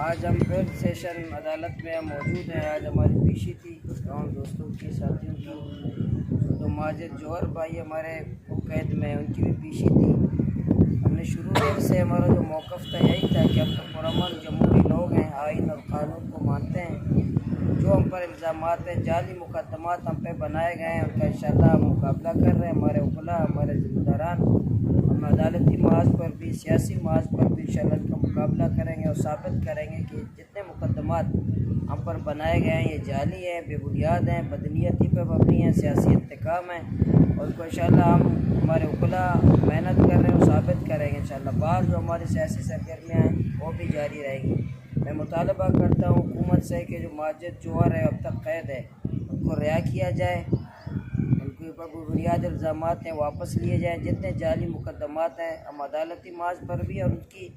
आज हम फिर सेशन अदालत में मौजूद हैं। आज हमारी पेशी थी तमाम दोस्तों की, साथियों की। तो माजिद जौहर भाई हमारे कैद में, उनकी भी पेशी थी। हमने शुरू से हमारा जो मौक़िफ़ था यही था कि हम तो पुरअमन जमहूरी लोग हैं, आइन और क़ानून को मानते हैं। जो हम पर इल्ज़ामात हैं, जाली मुकदमात हम पे बनाए गए हैं, उनका इंशाअल्लाह हम मुकाबला कर रहे हैं। हमारे वकला, हमारे ज़िम्मेदारान, हम अदालती महाज पर भी, सियासी महाज पर भी इंशाअल्लाह इनका मुकाबला करेंगे और साबित करेंगे कि जितने मुकदमात हम पर बनाए गए हैं ये जाली हैं, बेबुनियाद हैं, बदनीयती पर मबनी हैं, सियासी इंतकाम है। और उनको इंशाअल्लाह हम हमारे वकला मेहनत कर रहे हैं और साबित करेंगे इंशाअल्लाह। बाद जो हमारी सियासी सरगर्मियाँ हैं वो भी जारी रहेंगी। मैं मुतालबा करता हूँ हुकूमत से कि जो माजिद जौहर है, अब तक कैद है, उनको रिहा किया जाए, उनके ऊपर बुनियादी इल्ज़ामात हैं वापस लिए जाएँ। जितने जाली मुकदमात हैं हम अदालती माज पर भी और उनकी